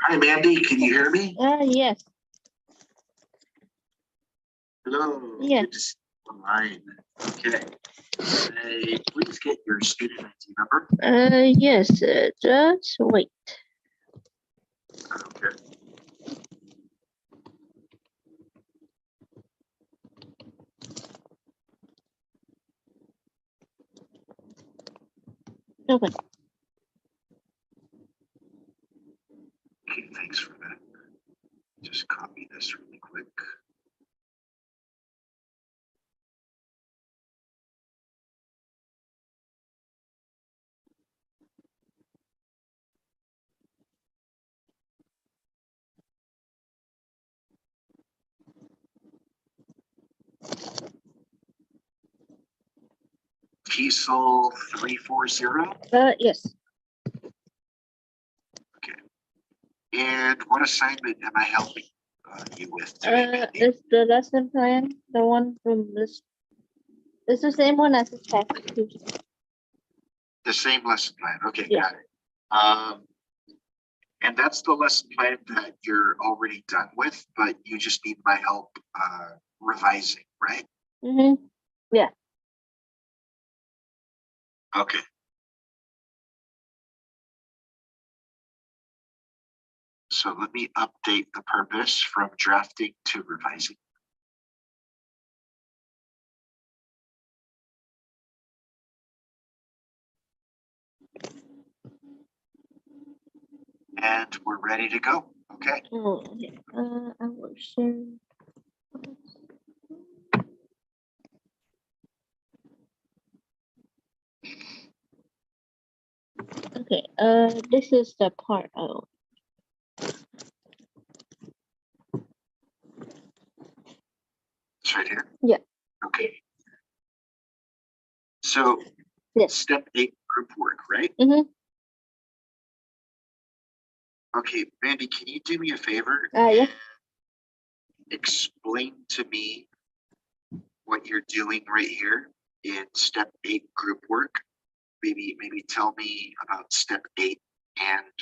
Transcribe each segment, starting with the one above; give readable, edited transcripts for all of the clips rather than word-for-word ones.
Hi, Mandy. Can you hear me? Yes. Hello. Yes. Good to see you online. Okay. Please get your student ID number. Yes. Just wait. Okay. Okay. Okay, thanks for that. Just copy this really quick. TESL 340. Yes. Okay. And what assignment am I helping you with today, Mandy? It's the lesson plan, the one from this. It's the same one as the text. The same lesson plan. Okay, Yeah. got it. And that's the lesson plan that you're already done with, but you just need my help revising, right? Mm-hmm. Yeah. Okay. So let me update the purpose from drafting to revising. And we're ready to go. Okay. Oh, yeah. I will share. Okay. This is the part of. It's right here. Yeah. Okay. So Yes. step 8 group work, right? Mm-hmm. Okay, Mandy, can you do me a favor? Yeah. Explain to me what you're doing right here in step 8 group work. Maybe tell me about step 8 and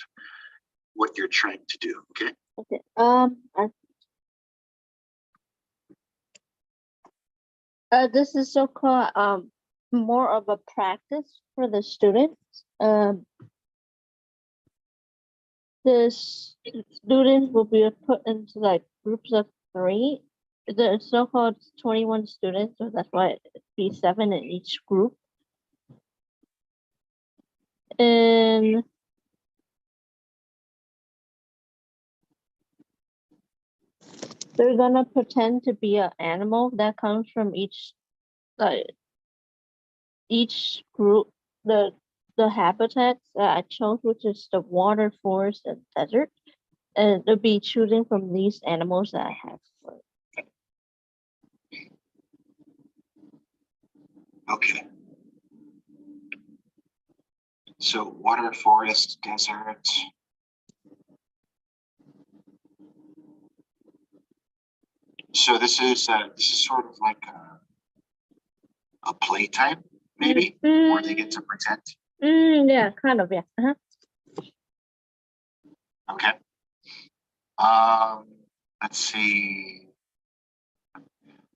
what you're trying to do. Okay. Okay. This is so-called more of a practice for the students. The students will be put into like groups of 3. The so-called 21 students, so that's why it'd be 7 in each group. And they're gonna pretend to be an animal that comes from each group. The habitats that I chose, which is the water, forest, and desert, and they'll be choosing from these animals that I have. Okay. So water, forest, desert. So this is sort of like a playtime, maybe, where they get to pretend. Yeah, kind of, yeah. Okay. Let's see.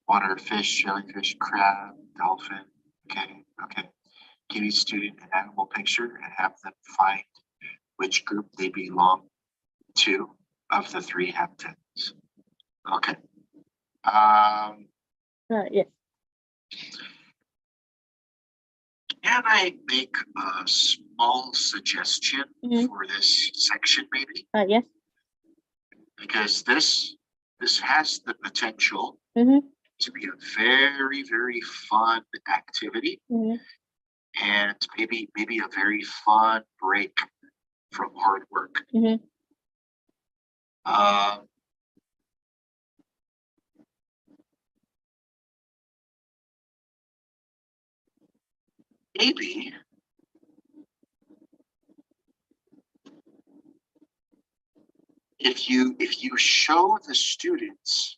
Water, fish, jellyfish, crab, dolphin. Okay. Give each student an animal picture and have them find which group they belong to of the 3 habitats. Okay. Yeah. Can I make a small suggestion for this section, maybe? Yes. Because this has the potential to be a very, very fun activity, and maybe a very fun break from hard work. Maybe if you show the students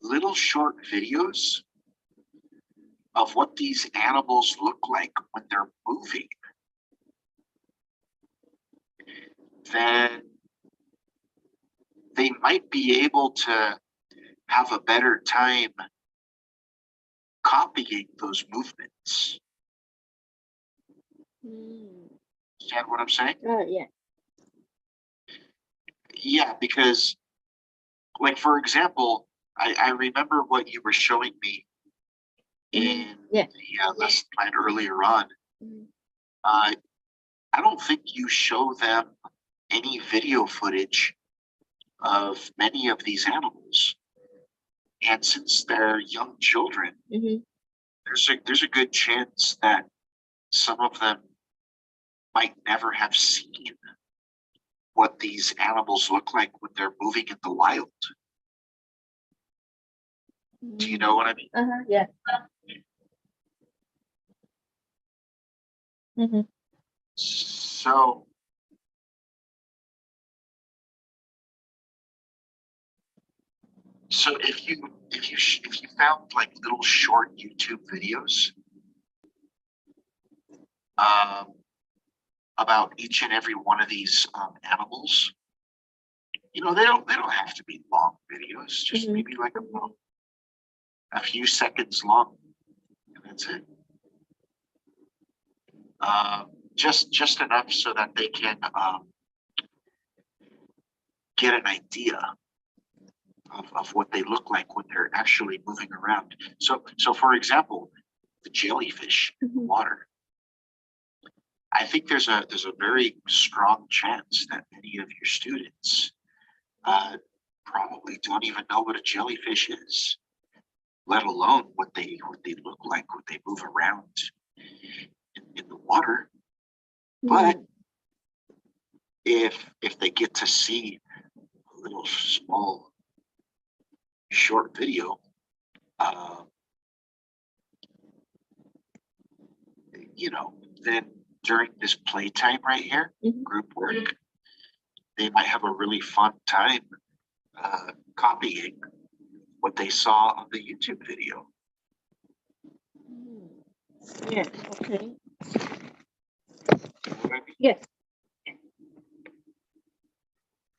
little short videos of what these animals look like when they're moving, then they might be able to have a better time copying those movements. Understand what I'm saying? Yeah. Yeah, because like, for example, I remember what you were showing me in Yeah. the lesson plan earlier on. Mhm. I don't think you show them any video footage of many of these animals. And since they're young children, Mhm. there's a good chance that some of them might never have seen what these animals look like when they're moving in the wild. Do you know what I mean? Yeah. Mhm. So if you found like little short YouTube videos about each and every one of these animals, you know, they don't have to be long videos, just Mhm. maybe like a few seconds long, and that's it. Just enough so that they can get an idea of what they look like when they're actually moving around. So for example, the jellyfish in the Mhm. water. I think there's a very strong chance that many of your students probably don't even know what a jellyfish is, let alone what they look like when they move around in the water. But if they get to see a little small short video, you know, then during this playtime right here, Mhm. group work, they might have a really fun time copying what they saw on the YouTube video. Yeah. Okay. You know what I mean? Yes.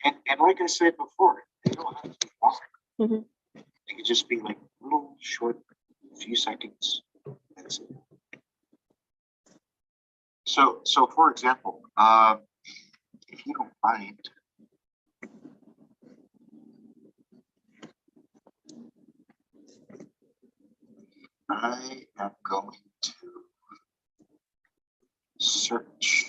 And like I said before, they don't have to be long. Mhm. It could just be like little short, few seconds. That's it. So for example, if you don't mind, I am going to search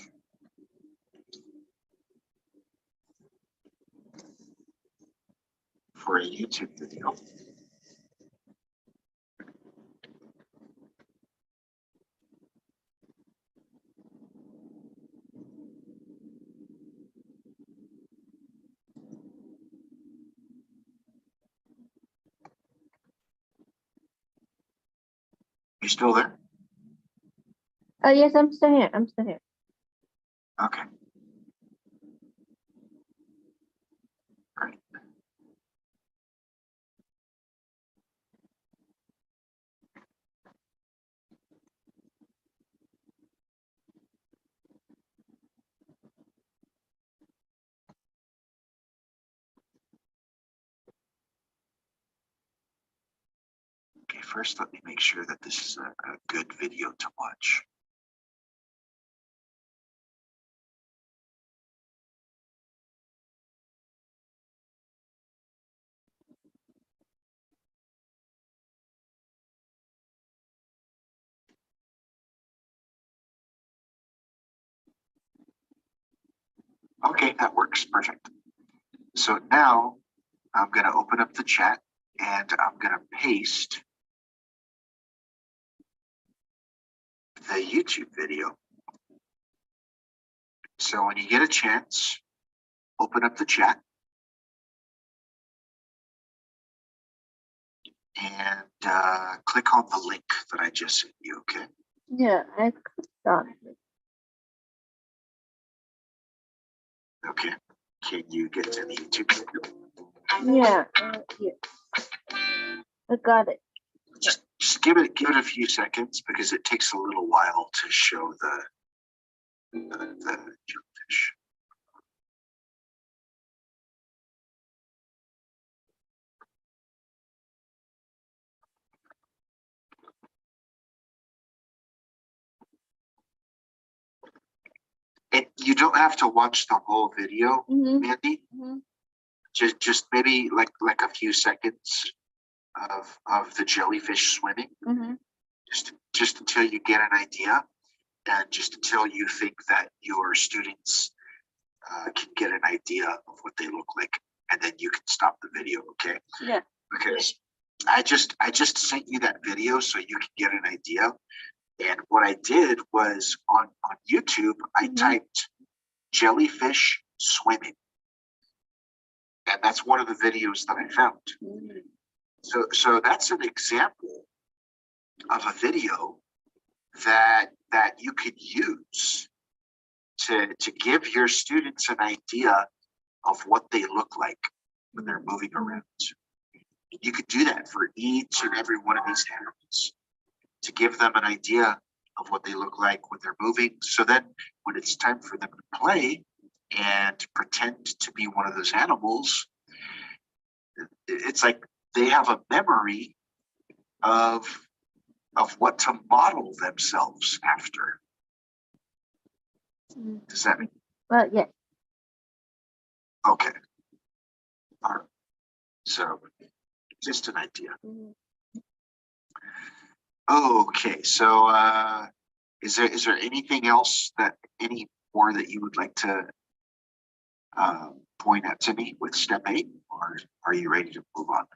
for a YouTube video. You still there? Yes, I'm still here. I'm still here. Okay. Great. Okay, first let me make sure that this is a good video to watch. Okay, that works perfect. So now I'm going to open up the chat and I'm going to paste the YouTube video. So when you get a chance, open up the chat and click on the link that I just sent you, okay? Yeah, I clicked on it. Okay. Can you get to the YouTube video? Yeah. Yeah. I got it. Just give it a few seconds because it takes a little while to show the jellyfish. you don't have to watch the whole video, Mhm. Mandy. Mhm. Just maybe like a few seconds of the jellyfish swimming, Mhm. just until you get an idea, and just until you think that your students can get an idea of what they look like, and then you can stop the video. Okay? Yeah. Because I just sent you that video so you can get an idea. And what I did was on YouTube, I Mhm. typed jellyfish swimming. And that's one of the videos that I found. Mhm. So that's an example of a video that you could use to give your students an idea of what they look like when they're moving around. You could do that for each and every one of these animals to give them an idea of what they look like when they're moving. So then when it's time for them to play and pretend to be one of those animals, it's like they have a memory of what to model themselves after. Mhm. Does that mean? Yeah. Okay. All right. So just an idea. Mhm. Okay. So is there anything else any more that you would like to point out to me with step 8, or are you ready to move on?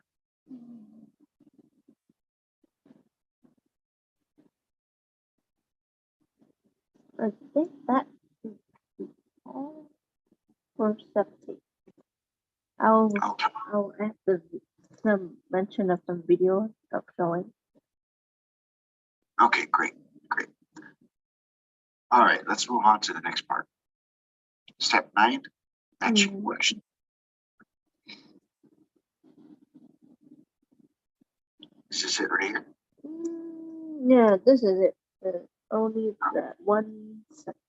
I think that is all for safety. I'll Okay. I'll add some mention of some video of showing. Okay, great. All right, let's move on to the next part. Step 9, matching worksheet. This is it right here. Yeah, this is it. Only that one second.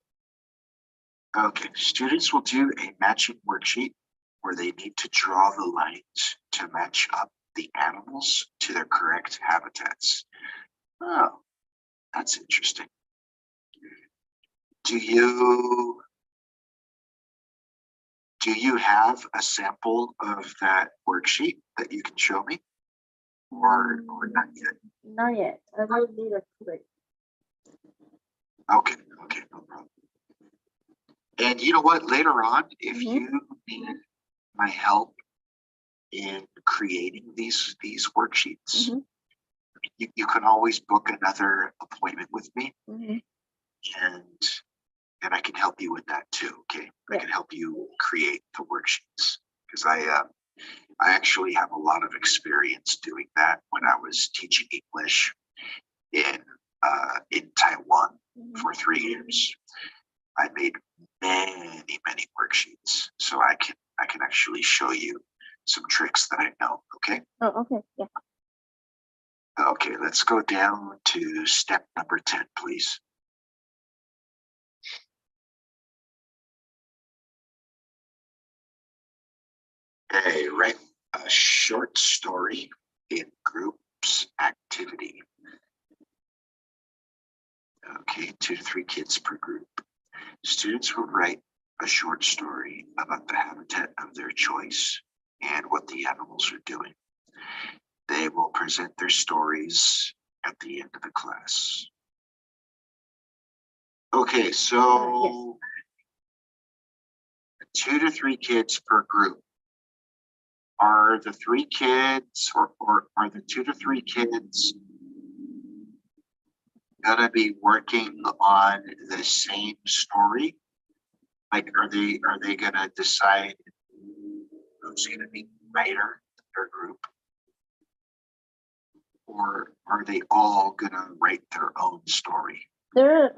Okay, students will do a matching worksheet where they need to draw the lines to match up the animals to their correct habitats. Oh, that's interesting. Do you have a sample of that worksheet that you can show me, or not yet? Not yet. I will need a clip. Okay, no problem. And you know what? Later on, if Mhm. you need my help in creating these worksheets, Mhm. you can always book another appointment with me, Mhm. and I can help you with that too. Okay, I Yeah. can help you create the worksheets because I actually have a lot of experience doing that when I was teaching English in Taiwan Mhm. for 3 years. I made many worksheets, so I can actually show you some tricks that I know. Okay. Oh, okay. Yeah. Okay, let's go down to step number 10, please. Okay, write a short story in groups activity. Okay, 2 to 3 kids per group. Students will write a short story about the habitat of their choice and what the animals are doing. They will present their stories at the end of the class. Okay, so 2 to 3 kids per group. Are the 3 kids or are the 2 to 3 kids gonna be working on the same story? Like, are they gonna decide who's gonna be the writer in their group? Or are they all gonna write their own story? They're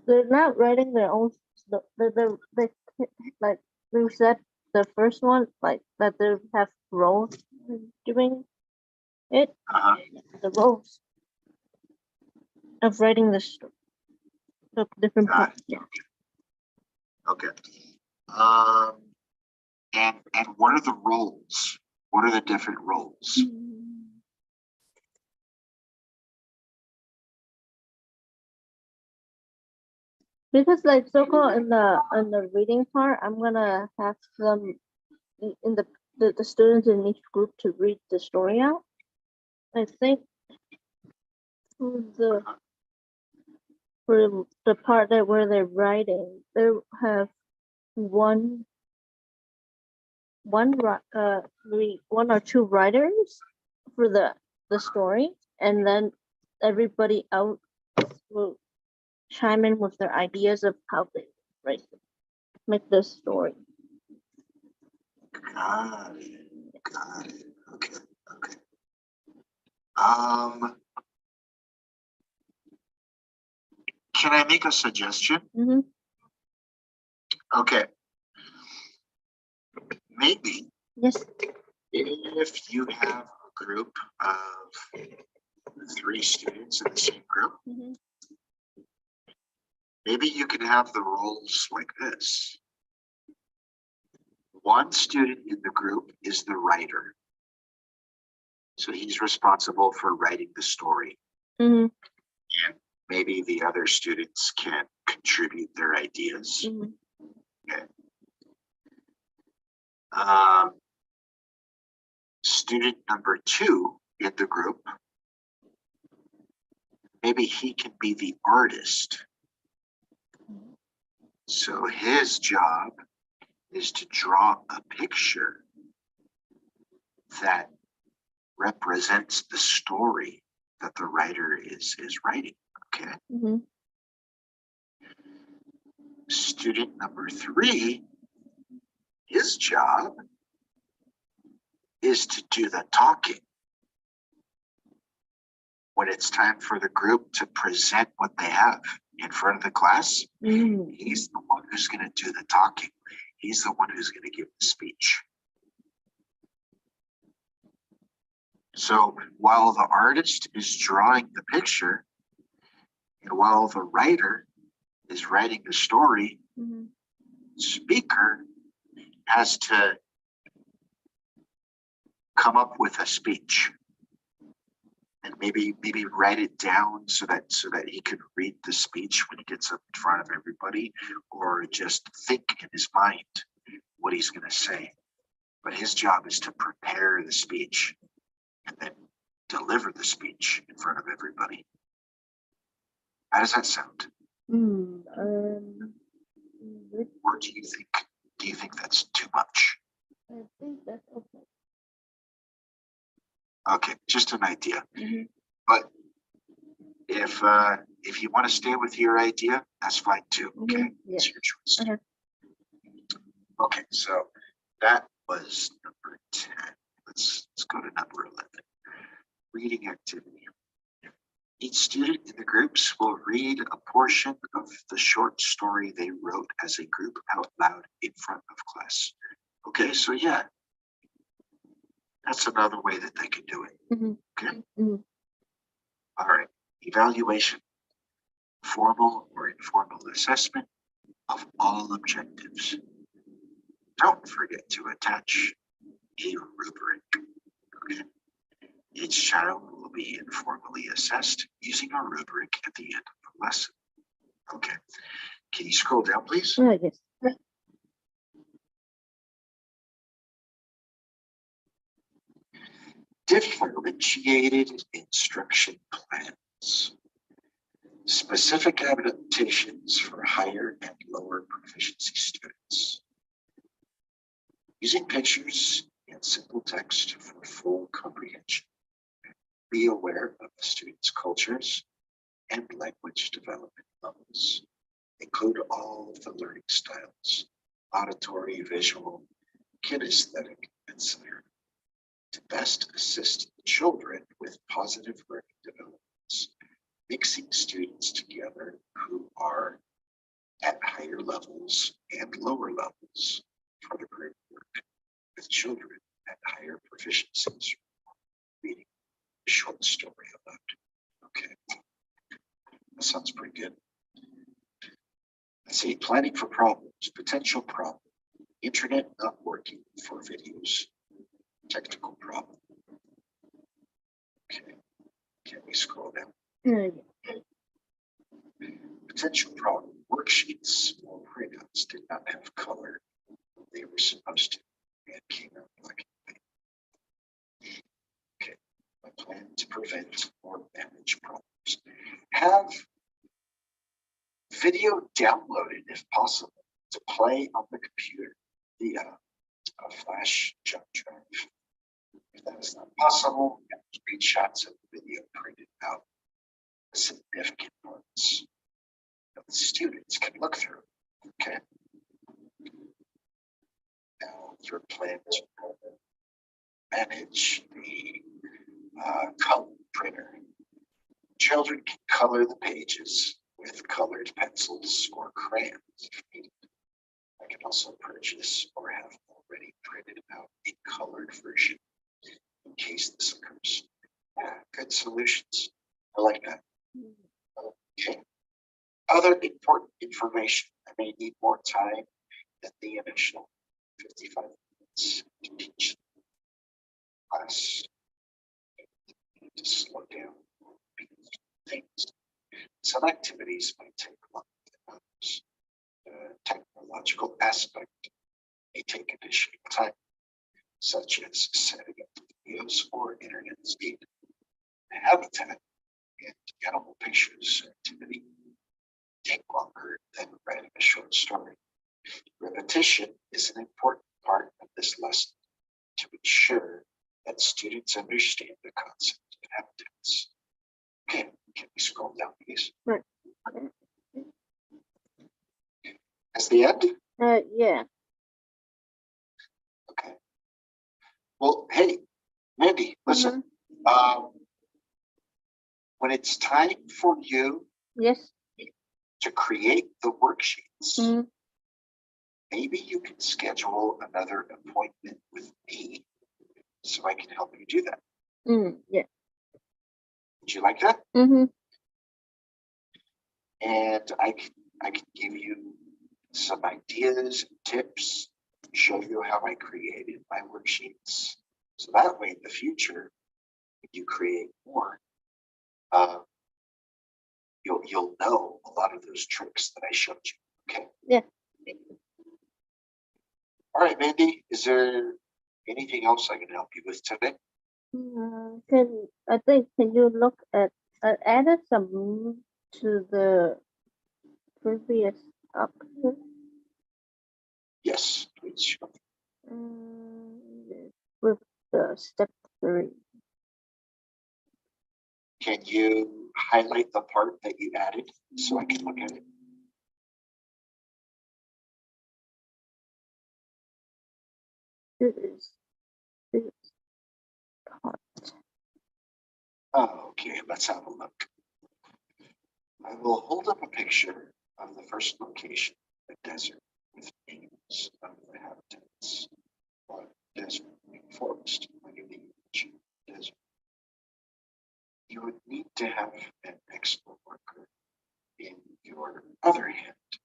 not writing their own. They like we said the first one like that they have roles doing it. Uh-huh. The roles of writing the story. The different Got parts. Yeah. Okay. And what are the roles? What are the different roles? Because like so-called in the reading part, I'm gonna have them in the students in each group to read the story out. I think for the part that where they're writing, they have one or two writers for the story, and then everybody else will chime in with their ideas of how they make this story. Got it. Okay. Can I make a suggestion? Mm-hmm. Okay. Maybe Yes. if you have a group of 3 students in the same group, Mm-hmm. maybe you can have the roles like this. One student in the group is the writer. So he's responsible for writing the story. Mm-hmm. And maybe the other students can contribute their ideas. Mm-hmm. Okay. Student number 2 in the group, maybe he can be the artist. So his job is to draw a picture that represents the story that the writer is writing. Okay. Mm-hmm. Student number 3, his job is to do the talking. When it's time for the group to present what they have in front of the class, Mm-hmm. he's the one who's going to do the talking. He's the one who's going to give the speech. So while the artist is drawing the picture, and while the writer is writing the story, Mm-hmm. speaker has to come up with a speech and maybe write it down so that he can read the speech when he gets up in front of everybody, or just think in his mind what he's going to say. But his job is to prepare the speech and then deliver the speech in front of everybody. How does that sound? Or do you think that's too much? I think that's okay. Okay, just an idea. Mm-hmm. But if you want to stay with your idea, that's fine too. Okay, Mm-hmm. it's your choice. Uh-huh. Okay, so that was number 10. Let's go to number 11. Reading activity. Each student in the groups will read a portion of the short story they wrote as a group out loud in front of class. Okay, so yeah, that's another way that they can do it. Mm-hmm. Okay. Mm-hmm. All right. Evaluation. Formal or informal assessment of all objectives. Don't forget to attach a rubric. Okay. Each child will be informally assessed using a rubric at the end of the lesson. Okay. Can you scroll down, please? Yes. Differentiated instruction plans. Specific adaptations for higher and lower proficiency students. Using pictures and simple text for full comprehension. Be aware of the students' cultures and language development levels. Include all of the learning styles, auditory, visual, kinesthetic, etc. to best assist children with positive learning developments, mixing students together who are at higher levels and lower levels for the group work with children at higher proficiencies. Reading a short story aloud. Okay, that sounds pretty good. Let's see, planning for problems, potential problem, internet not working for videos, technical problem. Okay, can we scroll down? Mm-hmm. Potential problem, work worksheets or printouts did not have color. They were supposed to, and came out black and white. Okay, I plan to prevent or manage problems. Have video downloaded if possible to play on the computer via a flash jump drive. If that is not possible, screenshots of the video printed out significant parts that the students can look through. Okay. Now your plan to manage the color printer. Children can color the pages with colored pencils or crayons if needed. I can also purchase or have already printed out a colored version in case this occurs. Yeah, good solutions. I like that. Okay. Other important information. I may need more time than the initial 55 minutes to teach class. I need to slow down things. Some activities might take longer than others. The technological aspect may take additional time, such as setting up videos or internet speed. Habitat and animal pictures activity take longer than writing a short story. Repetition is an important part of this lesson to ensure that students understand the concept of habitats. Okay, can we scroll down, please? Right. That's the end? Yeah. Okay. Well, hey, Mandy, listen. When it's time for you Yes. to create the worksheets, Mhm. maybe you can schedule another appointment with me so I can help you do that. Yeah. Would you like that? Mm-hmm. And I can give you some ideas, tips, show you how I created my worksheets. So that way in the future, when you create more, you'll know a lot of those tricks that I showed you. Okay. Yeah. All right, Mandy, is there anything else I can help you with today? Can you look at added some to the previous up here? Yes, please. With the step 3. Can you highlight the part that you added so I can look at it? This part. Oh, okay, let's have a look. I will hold up a picture of the first location, the desert, with names of the habitats. One, desert, forest, the desert. You would need to have an export marker in your other hand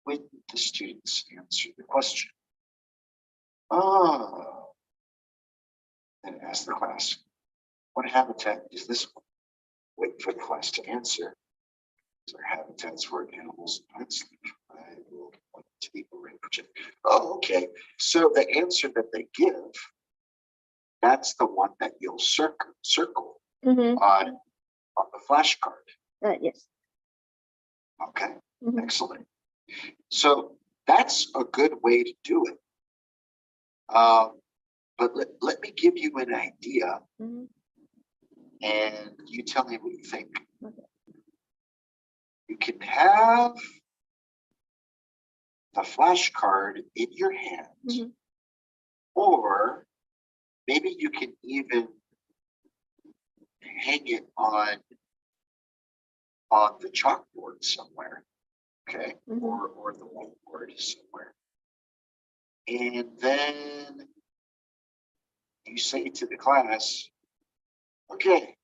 when the students answer the question. Oh, then ask the class, what habitat is this one? Wait for the class to answer. These are habitats where animals and plants live. I will point to the orange. Oh, okay. So the answer that they give, that's the one that you'll circle on the flashcard. Yes. Okay, excellent. So that's a good way to do it. But let me give you an idea, and you tell me what you think. Okay. You can have the flashcard in your hand, or maybe you can even hang it on the chalkboard somewhere, okay, or the whiteboard somewhere. And then you say to the class, okay,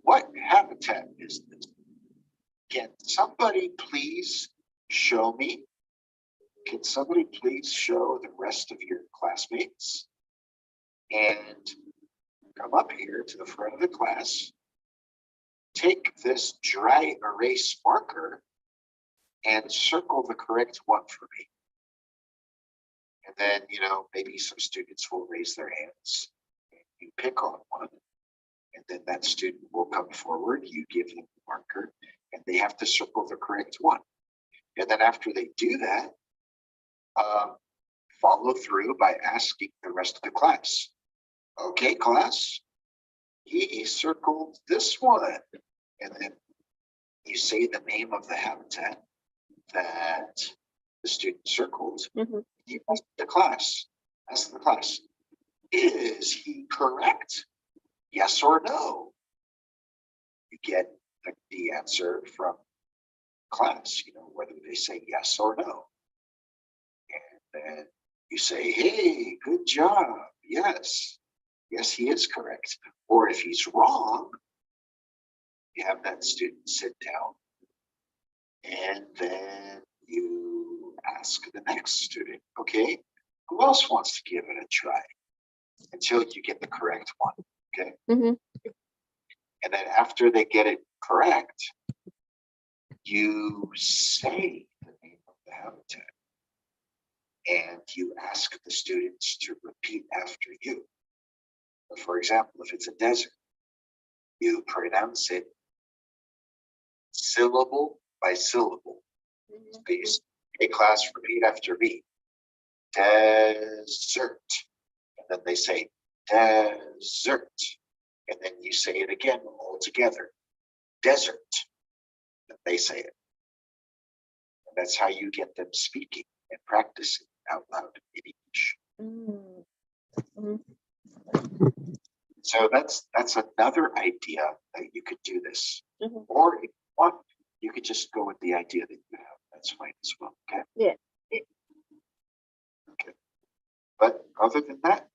what habitat is this? Can somebody please show me? Can somebody please show the rest of your classmates? And come up here to the front of the class, take this dry erase marker and circle the correct one for me. And then, maybe some students will raise their hands. And you pick on one, and then that student will come forward. You give them the marker, and they have to circle the correct one. And then after they do that, follow through by asking the rest of the class. Okay, class, he circled this one. And then you say the name of the habitat that the student circled. You ask the class, is he correct? Yes or no? You get the answer from class, whether they say yes or no. And then you say, hey, good job. Yes, he is correct. Or if he's wrong, you have that student sit down, and then you ask the next student, okay, who else wants to give it a try until you get the correct one, okay? And then after they get it correct, you say the name of the habitat, and you ask the students to repeat after you. For example, if it's a desert, you pronounce it syllable by syllable. Please, hey class, repeat after me. Desert. And then they say desert. And then you say it again all together. Desert. And they say it. And that's how you get them speaking and practicing out loud in English. So that's another idea that you could do this. Or if you want, you could just go with the idea that you have. That's fine as well. Okay. Yeah. Okay. But other than that,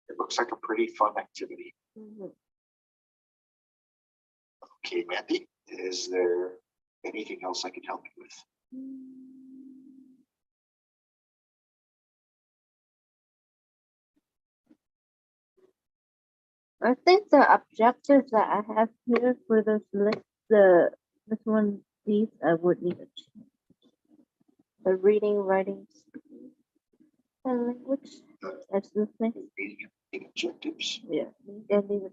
it looks like a pretty fun activity. Okay, Mandy, is there anything else I can help you with? I think the objectives that I have here for this list, this one, these I would need to change. The reading, writing, speaking, and language. That's the thing. Reading objectives. Yeah. And these are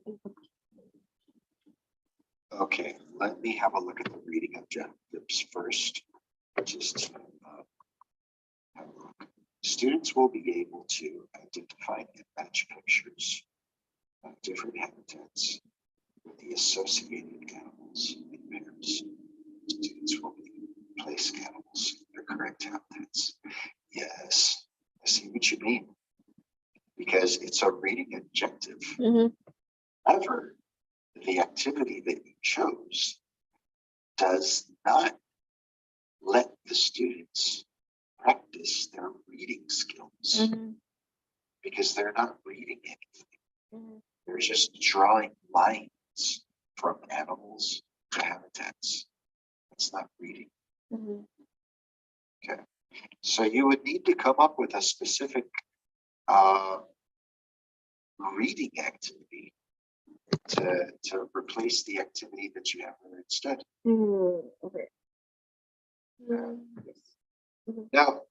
Okay, let me have a look at the reading objectives first. Just have a look. Students will be able to identify and match pictures of different habitats with the associated animals in pairs. Students will be able to place animals in their correct habitats. Yes, I see what you mean. Because it's a reading objective. However, the activity that you chose does not let the students practice their reading skills because they're not reading anything. They're just drawing lines from animals to habitats. It's not reading. Okay. So you would need to come up with a specific reading activity to replace the activity that you have there instead. Okay. Now,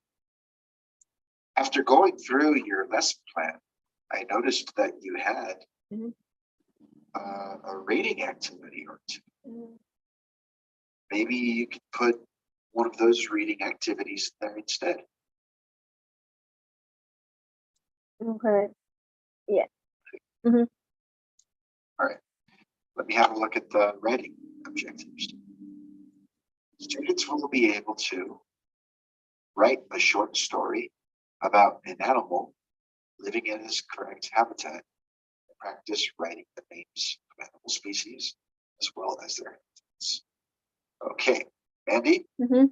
after going through your lesson plan, I noticed that you had a reading activity or two. Maybe you could put one of those reading activities there instead. Okay. Yeah. All right. Let me have a look at the writing objectives. Students will be able to write a short story about an animal living in its correct habitat and practice writing the names of animal species as well as their habitats. Okay, Mandy, the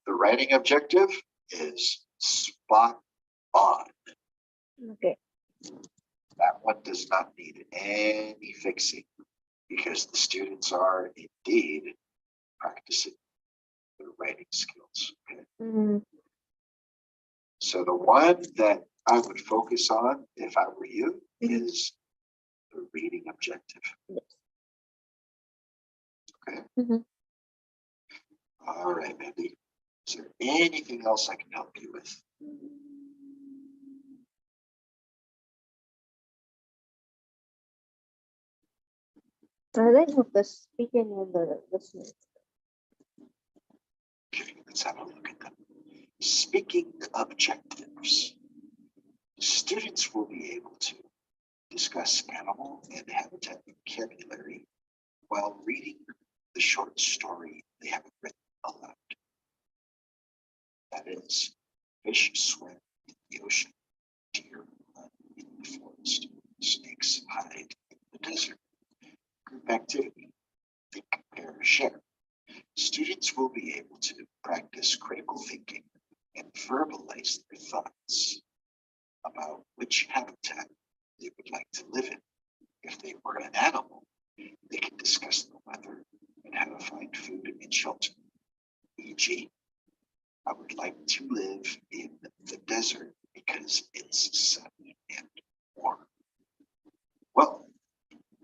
writing objective is spot on. Okay. That one does not need any fixing because the students are indeed practicing their writing skills. Okay? So the one that I would focus on if I were you is the reading objective. Okay. All right, Mandy. Is there anything else I can help you with? I think with the speaking and the listening. Okay, let's have a look at them. Speaking objectives. Students will be able to discuss animal and habitat vocabulary while reading the short story they have written aloud. That is, fish swim in the ocean, deer run in the forest, snakes hide in the desert. Group activity, think, compare, share. Students will be able to practice critical thinking and verbalize their thoughts about which habitat they would like to live in. If they were an animal, they can discuss the weather and how to find food and shelter. E.g., I would like to live in the desert because it's sunny and warm. Well,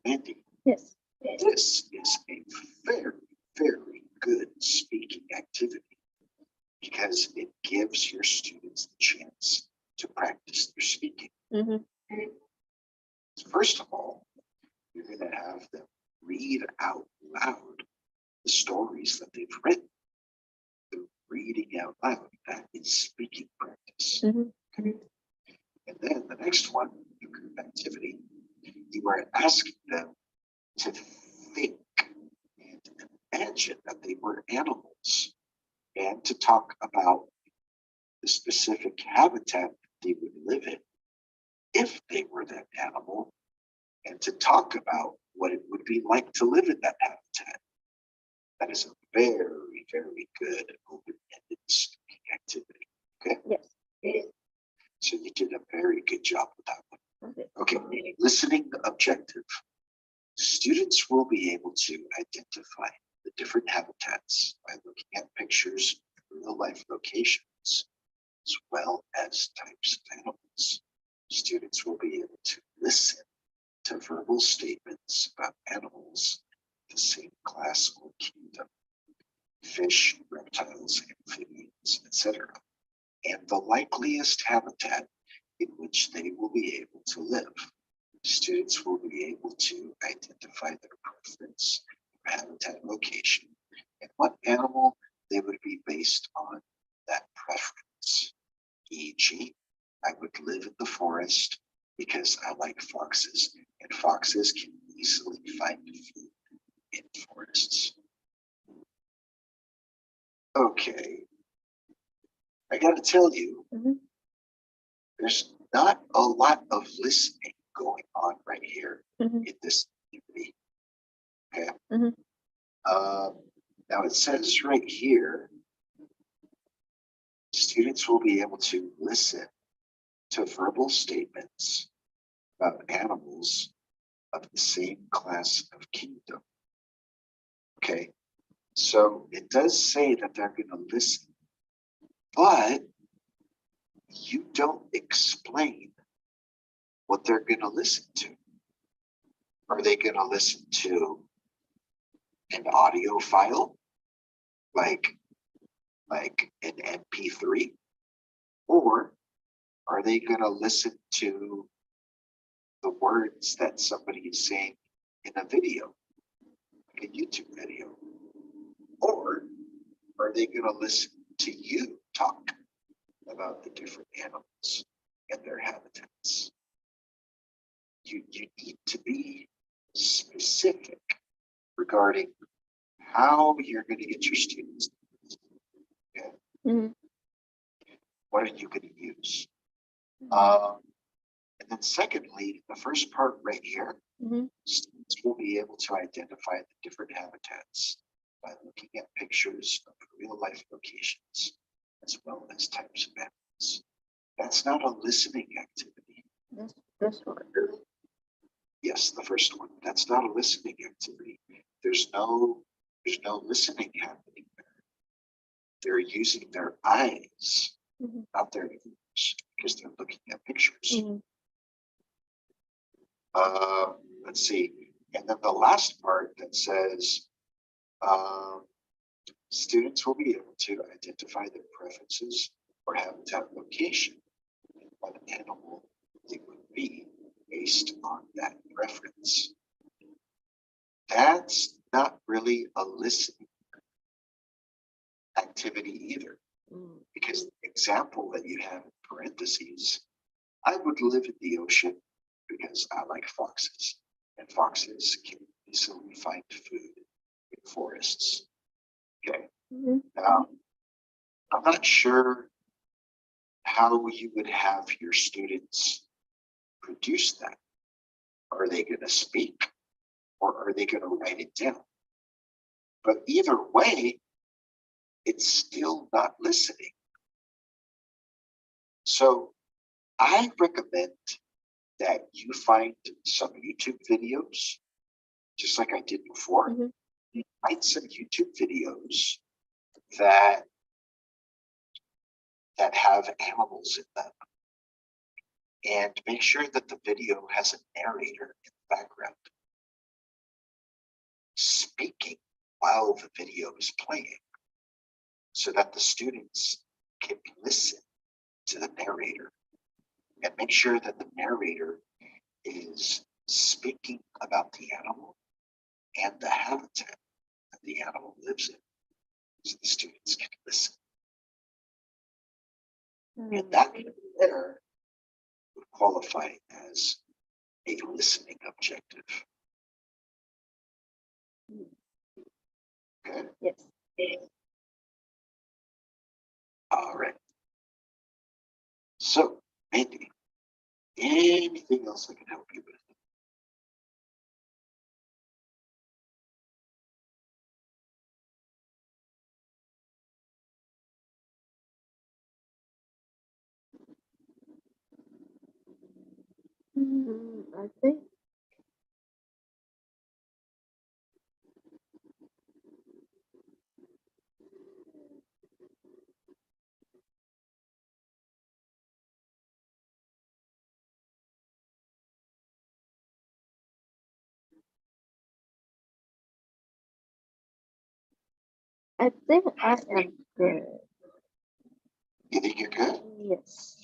Mandy, Yes. this is a very, very good speaking activity because it gives your students the chance to practice their speaking. First of all, you're going to have them read out loud the stories that they've written. The reading out loud, that is speaking practice. Okay. And then the next one, the group activity, you are asking them to think and imagine that they were animals and to talk about the specific habitat they would live in if they were that animal, and to talk about what it would be like to live in that habitat. That is a very, very good open-ended speaking activity. Okay? Yes. So you did a very good job with that one. Okay. Okay, listening objective. Students will be able to identify the different habitats by looking at pictures of real-life locations, as well as types of animals. Students will be able to listen to verbal statements about animals of the same class or kingdom, fish, reptiles, amphibians, etc., and the likeliest habitat in which they will be able to live. Students will be able to identify their preference for habitat location and what animal they would be based on that preference. E.g., I would live in the forest because I like foxes, and foxes can easily find food in forests. Okay, I gotta tell you, there's not a lot of listening going on right here in this activity. Okay. Now it says right here, students will be able to listen to verbal statements about animals of the same class of kingdom. Okay, so it does say that they're going to listen, but you don't explain what they're going to listen to. Are they going to listen to an audio file, like an MP3, or are they going to listen to the words that somebody is saying in a video, like a YouTube video? Or are they going to listen to you talk about the different animals and their habitats? You need to be specific regarding how you're going to get your students. Okay? What are you going to use? And then secondly, the first part right here, students will be able to identify the different habitats by looking at pictures of real life locations, as well as types of animals. That's not a listening activity. This one. Yes, the first one. That's not a listening activity. There's no listening happening there. They're using their eyes, not their ears, because they're looking at pictures. Let's see. And then the last part that says, Students will be able to identify their preferences or habitat location and what animal it would be based on that preference. That's not really a listening activity either, because the example that you have in parentheses, I would live in the ocean because I like foxes, and foxes can easily find food in forests. Okay. Now, I'm not sure how you would have your students produce that. Are they going to speak or are they going to write it down? But either way, it's still not listening. So I recommend that you find some YouTube videos, just like I did before. You find some YouTube videos that have animals in them, and make sure that the video has a narrator in the background speaking while the video is playing, so that the students can listen to the narrator, and make sure that the narrator is speaking about the animal and the habitat that the animal lives in, so the students can listen. And that there would qualify as a listening objective. Okay? Yes. All right. So, Mandy, anything else I can help you with? I think I am good. You think you're good? Yes.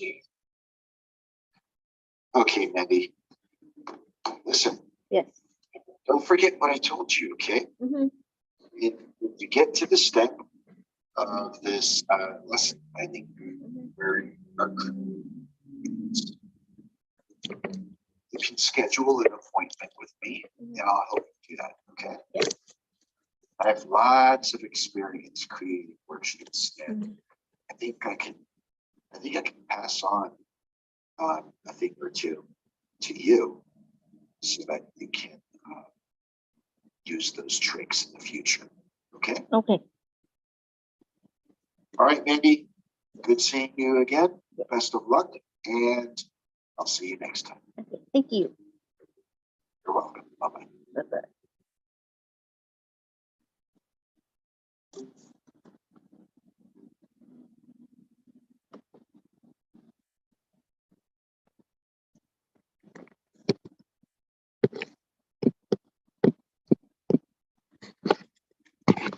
Okay, Mandy. Listen, Yes. don't forget what I told you, okay? If you get to the step of this lesson, I think where you can schedule an appointment with me, and I'll help you do that, okay? Yes. I have lots of experience creating worksheets, and I think I can pass on a thing or two to you, so that you can use those tricks in the future. Okay. Okay. All right, Mandy. Good seeing you again. Best of luck, and I'll see you next time. Okay. Thank you. You're welcome. Bye bye.